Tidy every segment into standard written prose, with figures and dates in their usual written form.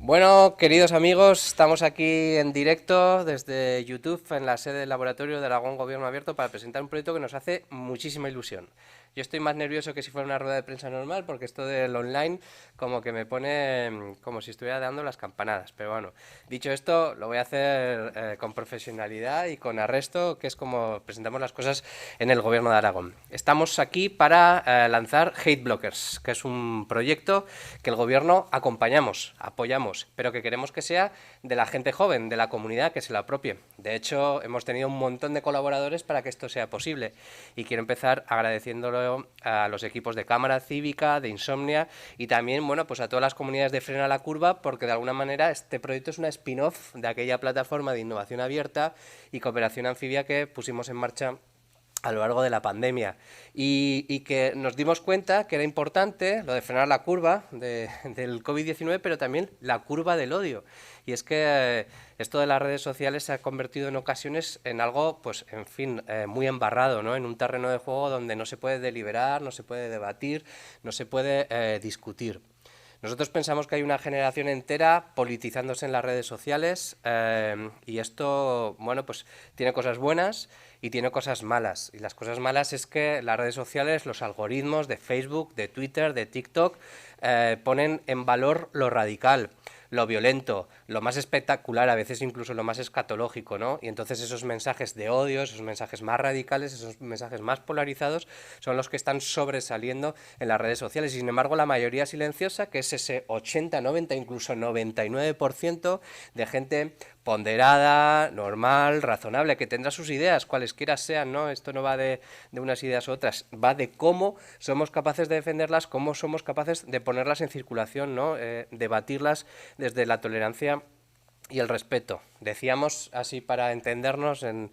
Bueno, queridos amigos, estamos aquí en directo desde YouTube en la sede del laboratorio de Aragón Gobierno Abierto para presentar un proyecto que nos hace muchísima ilusión. Yo estoy más nervioso que si fuera una rueda de prensa normal porque esto del online como que me pone como si estuviera dando las campanadas. Pero bueno, dicho esto, lo voy a hacer con profesionalidad y con arresto, que es como presentamos las cosas en el Gobierno de Aragón. Estamos aquí para lanzar Hate Blockers, que es un proyecto que el Gobierno acompañamos, apoyamos, pero que queremos que sea de la gente joven, de la comunidad que se la apropie. De hecho, hemos tenido un montón de colaboradores para que esto sea posible y quiero empezar agradeciéndolo a los equipos de Cámara Cívica, de Insomnia y también, bueno, pues a todas las comunidades de Frena la Curva, porque de alguna manera este proyecto es una spin-off de aquella plataforma de innovación abierta y cooperación anfibia que pusimos en marcha a lo largo de la pandemia y que nos dimos cuenta que era importante lo de frenar la curva del COVID-19, pero también la curva del odio. Y es que esto de las redes sociales se ha convertido en ocasiones en algo, pues, en fin, muy embarrado, ¿no? En un terreno de juego donde no se puede deliberar, no se puede debatir, no se puede discutir. Nosotros pensamos que hay una generación entera politizándose en las redes sociales y esto, bueno, pues tiene cosas buenas y tiene cosas malas. Y las cosas malas es que las redes sociales, los algoritmos de Facebook, de Twitter, de TikTok, ponen en valor lo radical, lo violento, lo más espectacular, a veces incluso lo más escatológico, ¿no? Y entonces esos mensajes de odio, esos mensajes más radicales, esos mensajes más polarizados, son los que están sobresaliendo en las redes sociales. Y sin embargo, la mayoría silenciosa, que es ese 80, 90, incluso 99% de gente ponderada, normal, razonable, que tendrá sus ideas, cualesquiera sean, ¿no? Esto no va de unas ideas u otras, va de cómo somos capaces de defenderlas, cómo somos capaces de ponerlas en circulación, ¿no? Debatirlas desde la tolerancia y el respeto. Decíamos, así para entendernos en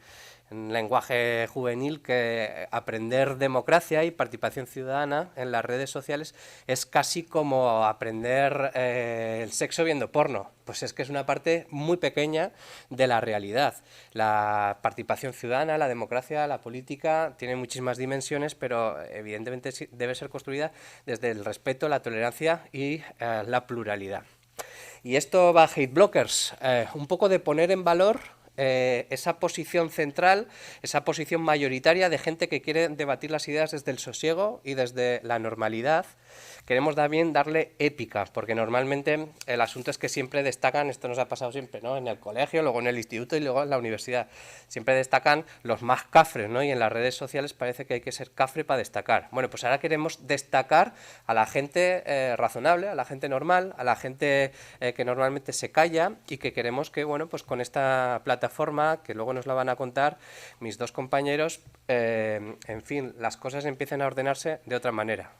lenguaje juvenil, que aprender democracia y participación ciudadana en las redes sociales es casi como aprender el sexo viendo porno. Pues es que es una parte muy pequeña de la realidad. La participación ciudadana, la democracia, la política, tiene muchísimas dimensiones, pero evidentemente debe ser construida desde el respeto, la tolerancia y la pluralidad. Y esto va a Hate Blockers, un poco de poner en valor esa posición central, esa posición mayoritaria de gente que quiere debatir las ideas desde el sosiego y desde la normalidad. Queremos también darle épica, porque normalmente el asunto es que siempre destacan, esto nos ha pasado siempre, ¿no? En el colegio, luego en el instituto y luego en la universidad. Siempre destacan los más cafres, ¿no? Y en las redes sociales parece que hay que ser cafre para destacar. Bueno, pues ahora queremos destacar a la gente razonable, a la gente normal, a la gente que normalmente se calla y que queremos que, bueno, pues con esta plataforma, que luego nos la van a contar mis dos compañeros, en fin, las cosas empiecen a ordenarse de otra manera.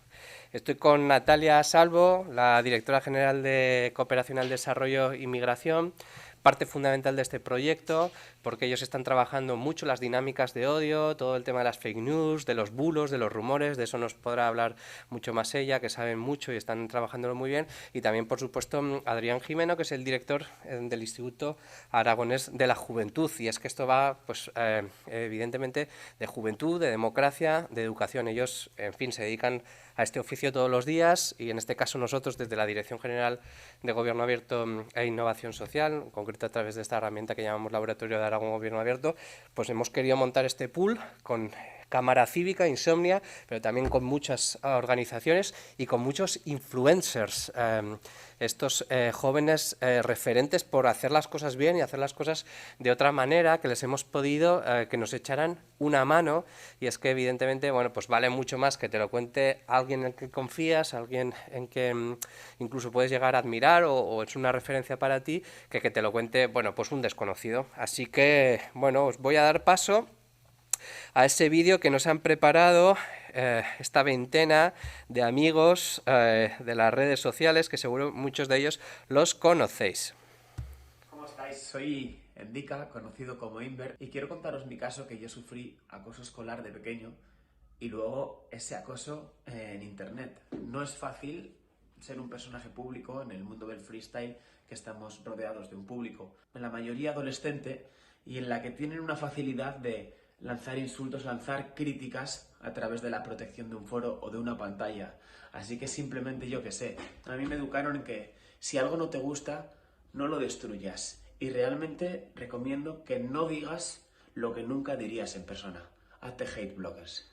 Estoy con Natalia Salvo, la directora general de Cooperación al Desarrollo y Migración, parte fundamental de este proyecto, porque ellos están trabajando mucho las dinámicas de odio, todo el tema de las fake news, de los bulos, de los rumores, de eso nos podrá hablar mucho más ella, que saben mucho y están trabajándolo muy bien, y también, por supuesto, Adrián Jimeno, que es el director del Instituto Aragonés de la Juventud, y es que esto va, pues, evidentemente, de juventud, de democracia, de educación. Ellos, en fin, se dedican a este oficio todos los días y en este caso nosotros desde la Dirección General de Gobierno Abierto e Innovación Social, en concreto a través de esta herramienta que llamamos Laboratorio de Aragón Gobierno Abierto, pues hemos querido montar este pool con Cámara Cívica, Insomnia, pero también con muchas organizaciones y con muchos influencers, estos jóvenes referentes por hacer las cosas bien y hacer las cosas de otra manera, que les hemos podido que nos echaran una mano. Y es que evidentemente, bueno, pues vale mucho más que te lo cuente alguien en el que confías, alguien en que incluso puedes llegar a admirar o es una referencia para ti, que te lo cuente, bueno, pues un desconocido. Así que, bueno, os voy a dar paso a ese vídeo que nos han preparado esta veintena de amigos de las redes sociales, que seguro muchos de ellos los conocéis. ¿Cómo estáis? Soy Endika, conocido como Inver, y quiero contaros mi caso, que yo sufrí acoso escolar de pequeño y luego ese acoso en internet. No es fácil ser un personaje público en el mundo del freestyle, que estamos rodeados de un público, en la mayoría adolescente, y en la que tienen una facilidad de lanzar insultos, lanzar críticas a través de la protección de un foro o de una pantalla. Así que simplemente, yo qué sé, a mí me educaron en que si algo no te gusta, no lo destruyas. Y realmente recomiendo que no digas lo que nunca dirías en persona. Hazte hate bloggers.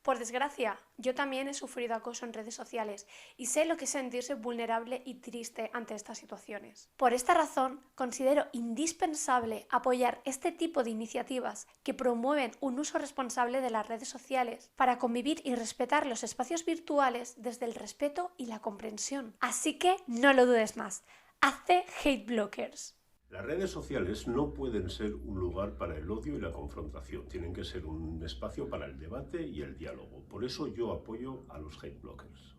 Por desgracia, yo también he sufrido acoso en redes sociales y sé lo que es sentirse vulnerable y triste ante estas situaciones. Por esta razón, considero indispensable apoyar este tipo de iniciativas que promueven un uso responsable de las redes sociales para convivir y respetar los espacios virtuales desde el respeto y la comprensión. Así que no lo dudes más, hazte hate blockers. Las redes sociales no pueden ser un lugar para el odio y la confrontación, tienen que ser un espacio para el debate y el diálogo. Por eso yo apoyo a los hate blockers.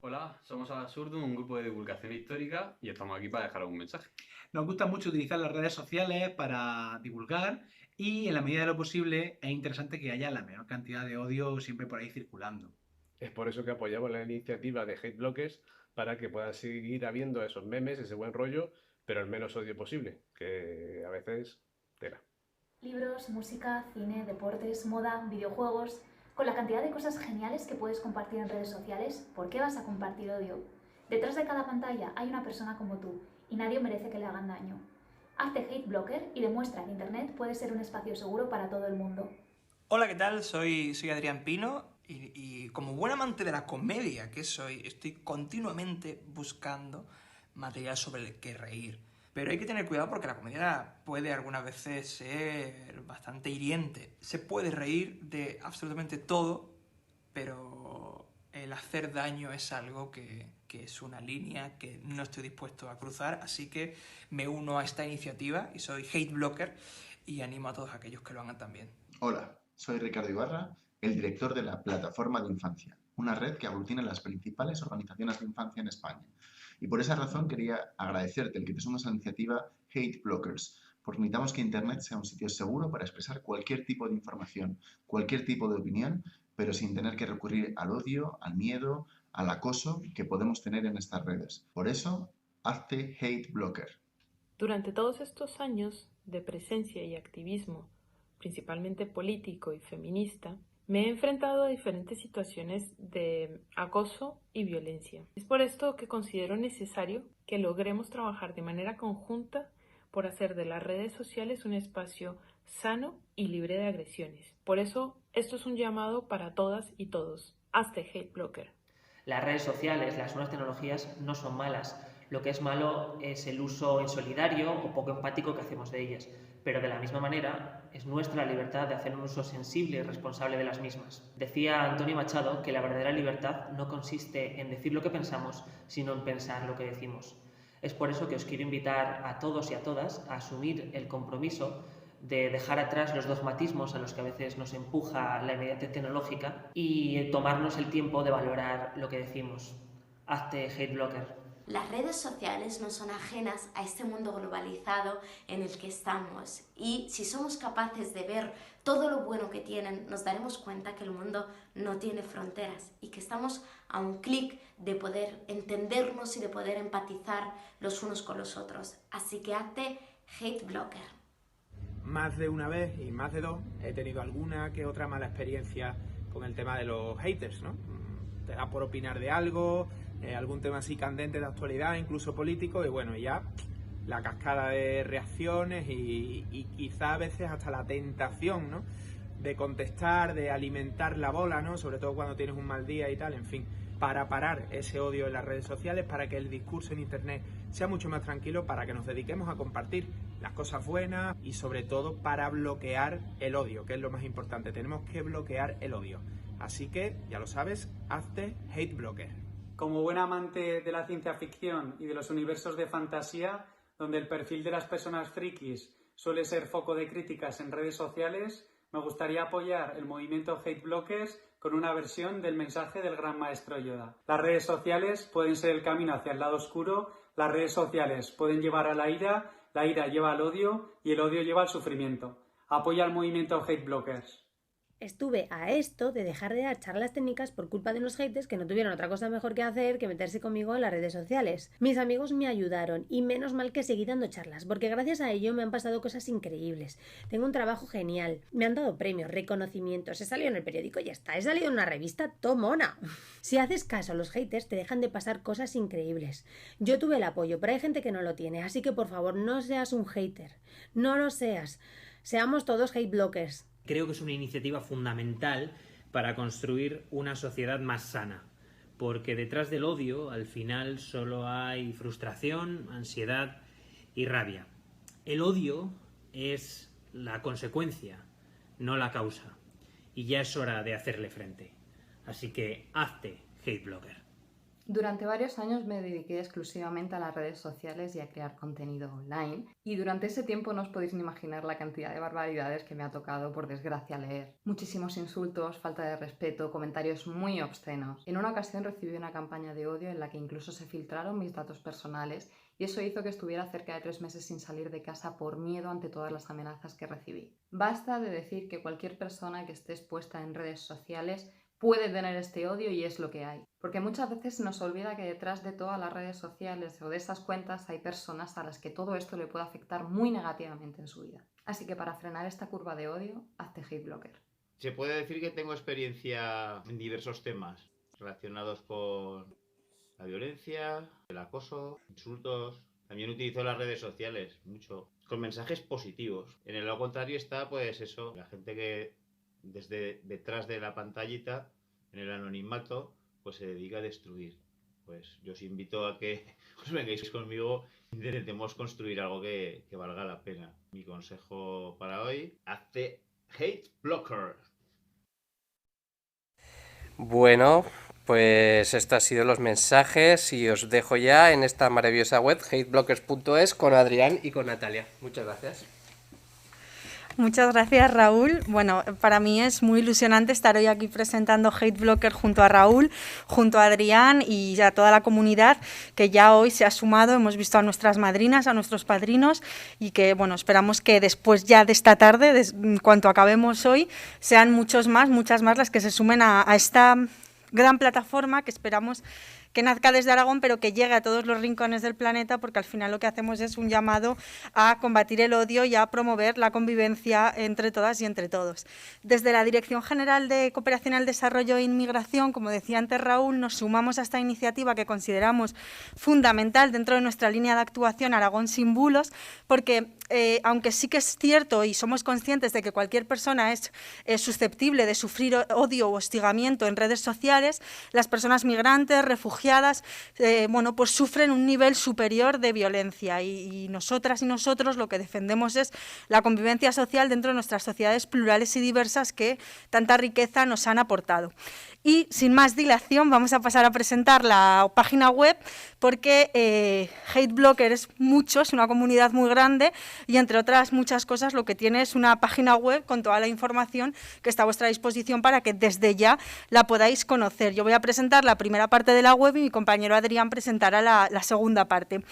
Hola, somos Absurdum, un grupo de divulgación histórica y estamos aquí para dejaros un mensaje. Nos gusta mucho utilizar las redes sociales para divulgar y en la medida de lo posible es interesante que haya la menor cantidad de odio siempre por ahí circulando. Es por eso que apoyamos la iniciativa de hate blockers para que puedan seguir habiendo esos memes, ese buen rollo, pero el menos odio posible, que a veces tela. Libros, música, cine, deportes, moda, videojuegos. Con la cantidad de cosas geniales que puedes compartir en redes sociales, ¿por qué vas a compartir odio? Detrás de cada pantalla hay una persona como tú y nadie merece que le hagan daño. Hazte hate blocker y demuestra que Internet puede ser un espacio seguro para todo el mundo. Hola, ¿qué tal? Soy Adrián Pino y como buen amante de la comedia que soy, estoy continuamente buscando material sobre el que reír. Pero hay que tener cuidado porque la comedia puede algunas veces ser bastante hiriente. Se puede reír de absolutamente todo, pero el hacer daño es algo que es una línea que no estoy dispuesto a cruzar, así que me uno a esta iniciativa y soy hate blocker y animo a todos aquellos que lo hagan también. Hola, soy Ricardo Ibarra, el director de la Plataforma de Infancia, una red que aglutina las principales organizaciones de infancia en España. Y por esa razón quería agradecerte el que te sumes a la iniciativa Hate Blockers, porque necesitamos que Internet sea un sitio seguro para expresar cualquier tipo de información, cualquier tipo de opinión, pero sin tener que recurrir al odio, al miedo, al acoso que podemos tener en estas redes. Por eso, hazte Hate Blocker. Durante todos estos años de presencia y activismo, principalmente político y feminista, me he enfrentado a diferentes situaciones de acoso y violencia. Es por esto que considero necesario que logremos trabajar de manera conjunta por hacer de las redes sociales un espacio sano y libre de agresiones. Por eso, esto es un llamado para todas y todos. Hazte hate blocker. Las redes sociales, las nuevas tecnologías no son malas. Lo que es malo es el uso insolidario o poco empático que hacemos de ellas. Pero de la misma manera, es nuestra libertad de hacer un uso sensible y responsable de las mismas. Decía Antonio Machado que la verdadera libertad no consiste en decir lo que pensamos, sino en pensar lo que decimos. Es por eso que os quiero invitar a todos y a todas a asumir el compromiso de dejar atrás los dogmatismos a los que a veces nos empuja la inmediatez tecnológica y tomarnos el tiempo de valorar lo que decimos. Hazte hate blocker. Las redes sociales no son ajenas a este mundo globalizado en el que estamos y si somos capaces de ver todo lo bueno que tienen, nos daremos cuenta que el mundo no tiene fronteras y que estamos a un clic de poder entendernos y de poder empatizar los unos con los otros. Así que hazte hate blocker. Más de una vez y más de dos he tenido alguna que otra mala experiencia con el tema de los haters, ¿no? Te da por opinar de algo, algún tema así candente de actualidad, incluso político, y bueno, ya la cascada de reacciones y quizá a veces hasta la tentación, ¿no? De contestar, de alimentar la bola, ¿no? Sobre todo cuando tienes un mal día y tal, en fin, para parar ese odio en las redes sociales, para que el discurso en Internet sea mucho más tranquilo, para que nos dediquemos a compartir las cosas buenas y sobre todo para bloquear el odio, que es lo más importante. Tenemos que bloquear el odio. Así que, ya lo sabes, hazte hate blocker. Como buen amante de la ciencia ficción y de los universos de fantasía, donde el perfil de las personas frikis suele ser foco de críticas en redes sociales, me gustaría apoyar el movimiento Hate Blockers con una versión del mensaje del gran maestro Yoda. Las redes sociales pueden ser el camino hacia el lado oscuro, las redes sociales pueden llevar a la ira lleva al odio y el odio lleva al sufrimiento. Apoya al movimiento Hate Blockers. Estuve a esto de dejar de dar charlas técnicas por culpa de unos haters que no tuvieron otra cosa mejor que hacer que meterse conmigo en las redes sociales. Mis amigos me ayudaron y menos mal que seguí dando charlas, porque gracias a ello me han pasado cosas increíbles. Tengo un trabajo genial, me han dado premios, reconocimientos, he salido en el periódico y ya está, he salido en una revista tomona. Si haces caso a los haters te dejan de pasar cosas increíbles. Yo tuve el apoyo, pero hay gente que no lo tiene, así que por favor no seas un hater, no lo seas. Seamos todos hate blockers. Creo que es una iniciativa fundamental para construir una sociedad más sana, porque detrás del odio al final solo hay frustración, ansiedad y rabia. El odio es la consecuencia, no la causa, y ya es hora de hacerle frente. Así que hazte hate blogger. Durante varios años me dediqué exclusivamente a las redes sociales y a crear contenido online, y durante ese tiempo no os podéis ni imaginar la cantidad de barbaridades que me ha tocado, por desgracia, leer. Muchísimos insultos, falta de respeto, comentarios muy obscenos. En una ocasión recibí una campaña de odio en la que incluso se filtraron mis datos personales, y eso hizo que estuviera cerca de 3 meses sin salir de casa por miedo ante todas las amenazas que recibí. Basta de decir que cualquier persona que esté expuesta en redes sociales puede tener este odio y es lo que hay. Porque muchas veces se nos olvida que detrás de todas las redes sociales o de esas cuentas hay personas a las que todo esto le puede afectar muy negativamente en su vida. Así que para frenar esta curva de odio, hazte hate blogger. Se puede decir que tengo experiencia en diversos temas relacionados con la violencia, el acoso, insultos. También utilizo las redes sociales mucho, con mensajes positivos. En el lado contrario está, pues eso, la gente que desde detrás de la pantallita, en el anonimato, pues se dedica a destruir. Pues yo os invito a que os vengáis conmigo e intentemos construir algo que valga la pena. Mi consejo para hoy, hazte hate blocker. Bueno, pues estos han sido los mensajes y os dejo ya en esta maravillosa web, hateblockers.es, con Adrián y con Natalia. Muchas gracias. Muchas gracias, Raúl. Bueno, para mí es muy ilusionante estar hoy aquí presentando Hate Blocker junto a Raúl, junto a Adrián y a toda la comunidad que ya hoy se ha sumado. Hemos visto a nuestras madrinas, a nuestros padrinos y que, bueno, esperamos que después ya de esta tarde, en cuanto acabemos hoy, sean muchas más las que se sumen a esta gran plataforma que esperamos que nazca desde Aragón, pero que llegue a todos los rincones del planeta, porque al final lo que hacemos es un llamado a combatir el odio y a promover la convivencia entre todas y entre todos. Desde la Dirección General de Cooperación al Desarrollo e Inmigración, como decía antes Raúl, nos sumamos a esta iniciativa que consideramos fundamental dentro de nuestra línea de actuación Aragón sin bulos, porque aunque sí que es cierto y somos conscientes de que cualquier persona es susceptible de sufrir odio o hostigamiento en redes sociales, las personas migrantes, refugiadas, bueno, pues sufren un nivel superior de violencia y nosotras y nosotros lo que defendemos es la convivencia social dentro de nuestras sociedades plurales y diversas que tanta riqueza nos han aportado. Y sin más dilación vamos a pasar a presentar la página web porque Hate Blocker es mucho, es una comunidad muy grande y entre otras muchas cosas lo que tiene es una página web con toda la información que está a vuestra disposición para que desde ya la podáis conocer. Yo voy a presentar la primera parte de la web y mi compañero Adrián presentará la segunda parte.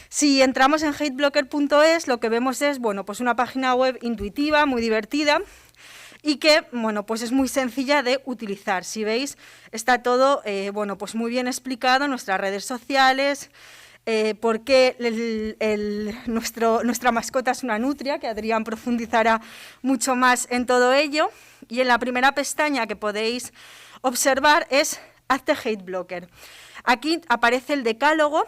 Si entramos en hateblocker.es lo que vemos es, bueno, pues una página web intuitiva, muy divertida, y que, bueno, pues es muy sencilla de utilizar. Si veis, está todo, bueno, pues muy bien explicado en nuestras redes sociales, por qué nuestra mascota es una nutria, que Adrián profundizará mucho más en todo ello. Y en la primera pestaña que podéis observar es Hazte Hate Blocker. Aquí aparece el decálogo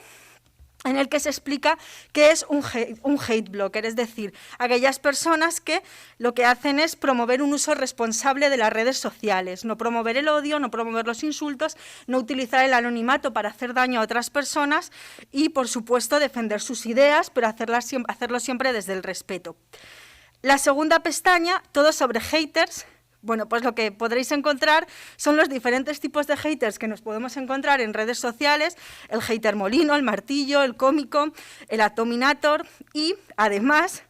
en el que se explica qué es un hate blocker, es decir, aquellas personas que lo que hacen es promover un uso responsable de las redes sociales, no promover el odio, no promover los insultos, no utilizar el anonimato para hacer daño a otras personas y, por supuesto, defender sus ideas, pero hacerlo siempre desde el respeto. La segunda pestaña, todo sobre haters. Bueno, pues lo que podréis encontrar son los diferentes tipos de haters que nos podemos encontrar en redes sociales, el hater molino, el martillo, el cómico, el atominator y, además,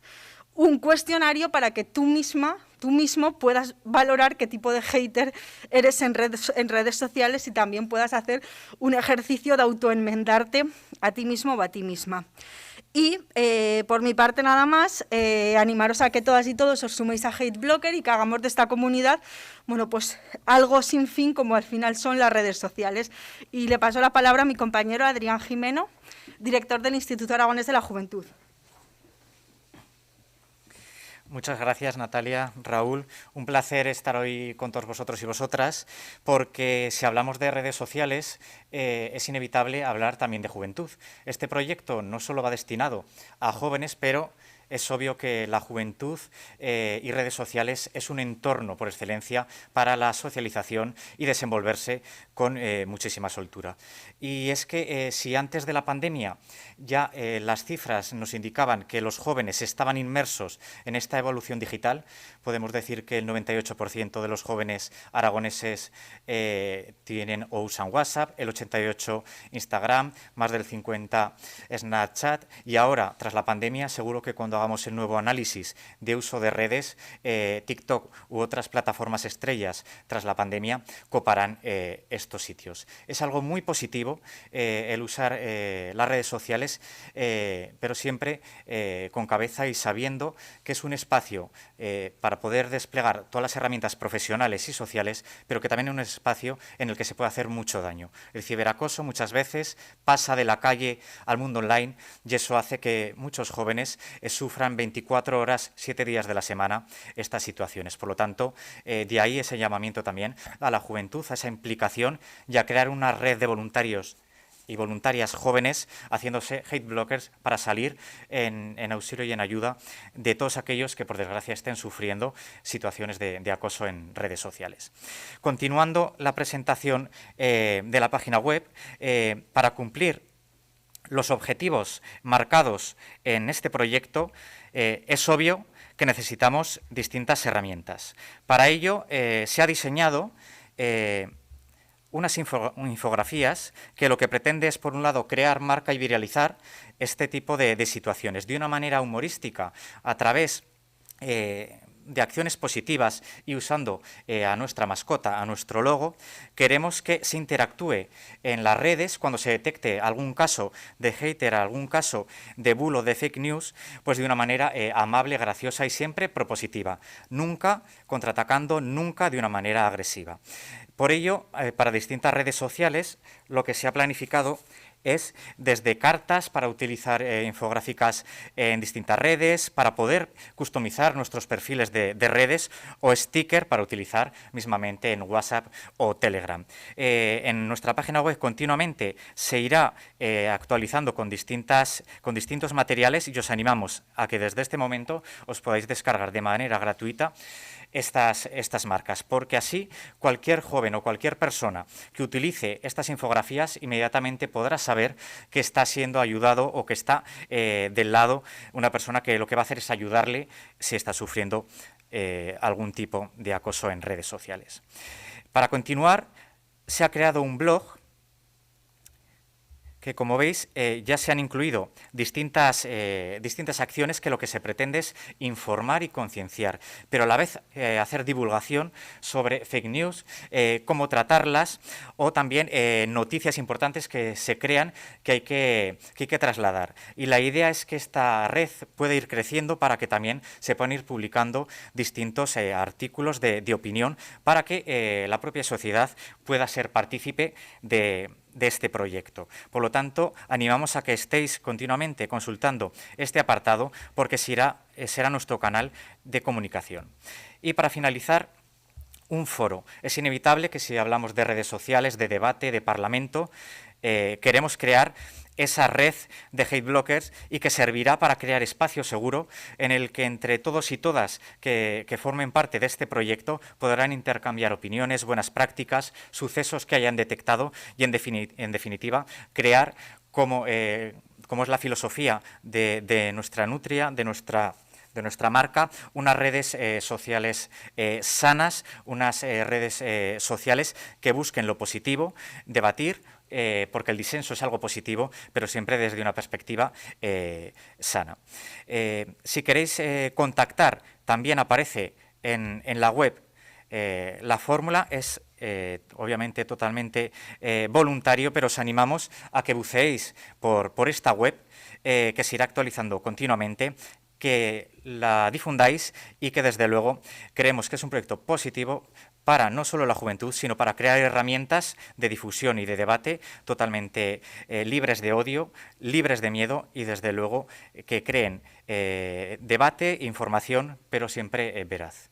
un cuestionario para que tú mismo puedas valorar qué tipo de hater eres en redes sociales y también puedas hacer un ejercicio de autoenmendarte a ti mismo o a ti misma. Y por mi parte nada más, animaros a que todas y todos os suméis a Hate Blocker y que hagamos de esta comunidad, bueno, pues algo sin fin como al final son las redes sociales. Y le paso la palabra a mi compañero Adrián Jimeno, director del Instituto Aragonés de la Juventud. Muchas gracias, Natalia, Raúl. Un placer estar hoy con todos vosotros y vosotras, porque si hablamos de redes sociales, es inevitable hablar también de juventud. Este proyecto no solo va destinado a jóvenes, pero es obvio que la juventud y redes sociales es un entorno por excelencia para la socialización y desenvolverse con muchísima soltura. Y es que si antes de la pandemia ya las cifras nos indicaban que los jóvenes estaban inmersos en esta evolución digital, podemos decir que el 98% de los jóvenes aragoneses tienen o usan WhatsApp, el 88% Instagram, más del 50% Snapchat, y ahora, tras la pandemia, seguro que cuando hagamos el nuevo análisis de uso de redes, TikTok u otras plataformas estrellas tras la pandemia coparán estos sitios. Es algo muy positivo el usar las redes sociales, pero siempre con cabeza y sabiendo que es un espacio para poder desplegar todas las herramientas profesionales y sociales, pero que también es un espacio en el que se puede hacer mucho daño. El ciberacoso muchas veces pasa de la calle al mundo online y eso hace que muchos jóvenes sufran 24 horas, 7 días de la semana estas situaciones. Por lo tanto, de ahí ese llamamiento también a la juventud, a esa implicación y a crear una red de voluntarios y voluntarias jóvenes haciéndose hate blockers para salir en auxilio y en ayuda de todos aquellos que por desgracia estén sufriendo situaciones de acoso en redes sociales. Continuando la presentación de la página web, para cumplir los objetivos marcados en este proyecto, es obvio que necesitamos distintas herramientas. Para ello se ha diseñado unas infografías que lo que pretende es, por un lado, crear marca y viralizar este tipo de situaciones de una manera humorística a través de acciones positivas y usando a nuestra mascota, a nuestro logo. Queremos que se interactúe en las redes cuando se detecte algún caso de hater, algún caso de bulo, de fake news, pues de una manera amable, graciosa y siempre propositiva, nunca contraatacando, nunca de una manera agresiva. Por ello, para distintas redes sociales, lo que se ha planificado es desde cartas para utilizar infográficas en distintas redes, para poder customizar nuestros perfiles de redes, o sticker para utilizar mismamente en WhatsApp o Telegram. En nuestra página web continuamente se irá actualizando con distintos materiales y os animamos a que desde este momento os podáis descargar de manera gratuita estas marcas, porque así cualquier joven o cualquier persona que utilice estas infografías inmediatamente podrá saber que está siendo ayudado o que está del lado una persona que lo que va a hacer es ayudarle si está sufriendo algún tipo de acoso en redes sociales. Para continuar, se ha creado un blog que, como veis, ya se han incluido distintas acciones que lo que se pretende es informar y concienciar, pero a la vez hacer divulgación sobre fake news, cómo tratarlas, o también noticias importantes que se crean que hay que trasladar. Y la idea es que esta red pueda ir creciendo para que también se puedan ir publicando distintos artículos de opinión para que la propia sociedad pueda ser partícipe de este proyecto. Por lo tanto, animamos a que estéis continuamente consultando este apartado porque será nuestro canal de comunicación. Y para finalizar, un foro. Es inevitable que si hablamos de redes sociales, de debate, de parlamento, queremos crear esa red de hate blockers y que servirá para crear espacio seguro en el que entre todos y todas que formen parte de este proyecto podrán intercambiar opiniones, buenas prácticas, sucesos que hayan detectado y en definitiva crear como es la filosofía de nuestra nutria, de nuestra de nuestra marca, unas redes sociales sanas, unas redes sociales que busquen lo positivo, debatir, porque el disenso es algo positivo, pero siempre desde una perspectiva sana. Si queréis contactar, también aparece en la web la fórmula, es obviamente totalmente voluntario, pero os animamos a que buceéis por esta web, que se irá actualizando continuamente, que la difundáis y que desde luego creemos que es un proyecto positivo para no solo la juventud, sino para crear herramientas de difusión y de debate totalmente libres de odio, libres de miedo y desde luego que creen debate, información, pero siempre veraz.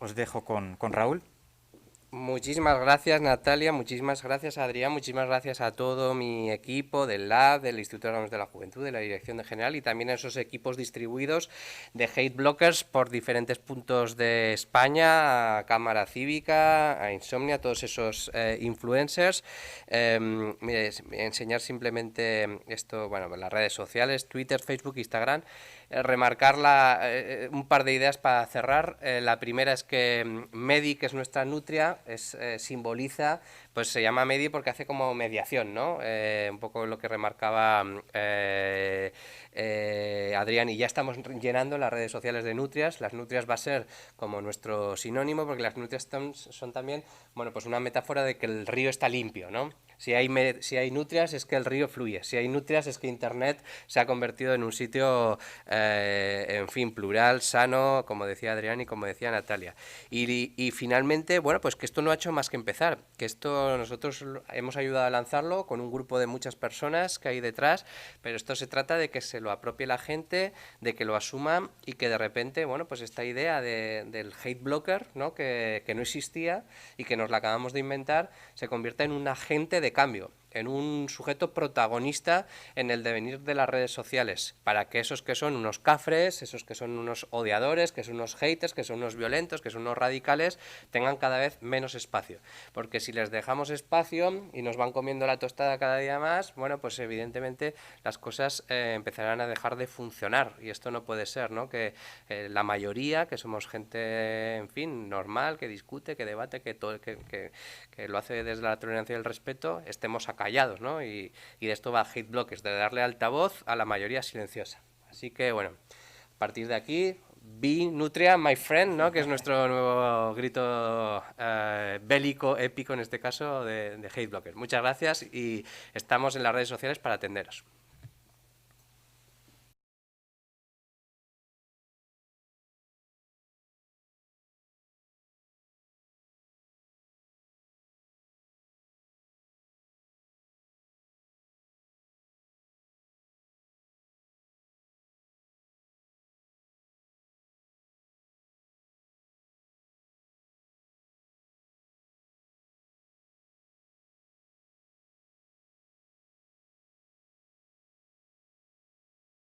Os dejo con Raúl. Muchísimas gracias, Natalia, muchísimas gracias, Adrián, muchísimas gracias a todo mi equipo del LAB, del Instituto de Hablamos de la Juventud, de la Dirección de General y también a esos equipos distribuidos de Hate Blockers por diferentes puntos de España, a Cámara Cívica, a Insomnia, todos esos influencers. Mire, enseñar simplemente esto, bueno, las redes sociales, Twitter, Facebook, Instagram. Remarcar un par de ideas para cerrar. La primera es que Medi, que es nuestra nutria, simboliza, pues se llama Medi porque hace como mediación, ¿no? Un poco lo que remarcaba Adrián, y ya estamos llenando las redes sociales de nutrias. Las nutrias va a ser como nuestro sinónimo, porque las nutrias son también, bueno, pues una metáfora de que el río está limpio, ¿no? Si hay nutrias es que el río fluye, si hay nutrias es que Internet se ha convertido en un sitio, en fin, plural, sano, como decía Adrián y como decía Natalia. Y finalmente, bueno, pues que esto no ha hecho más que empezar, que esto nosotros hemos ayudado a lanzarlo con un grupo de muchas personas que hay detrás, pero esto se trata de que se lo apropie la gente, de que lo asuma y que de repente, bueno, pues esta idea del hate blocker, ¿no? que no existía y que nos la acabamos de inventar, se convierta en un agente de cambio, en un sujeto protagonista en el devenir de las redes sociales, para que esos que son unos cafres, esos que son unos odiadores, que son unos haters, que son unos violentos, que son unos radicales, tengan cada vez menos espacio. Porque si les dejamos espacio y nos van comiendo la tostada cada día más, bueno, pues evidentemente las cosas empezarán a dejar de funcionar, y esto no puede ser, ¿no? Que la mayoría, que somos gente, en fin, normal, que discute, que debate, que lo hace desde la tolerancia y el respeto, estemos callados, ¿no? Y de esto va Hate Blockers, de darle altavoz a la mayoría silenciosa. Así que, bueno, a partir de aquí, Be Nutria, my friend, ¿no? Que es nuestro nuevo grito bélico, épico en este caso, de Hate Blockers. Muchas gracias y estamos en las redes sociales para atenderos.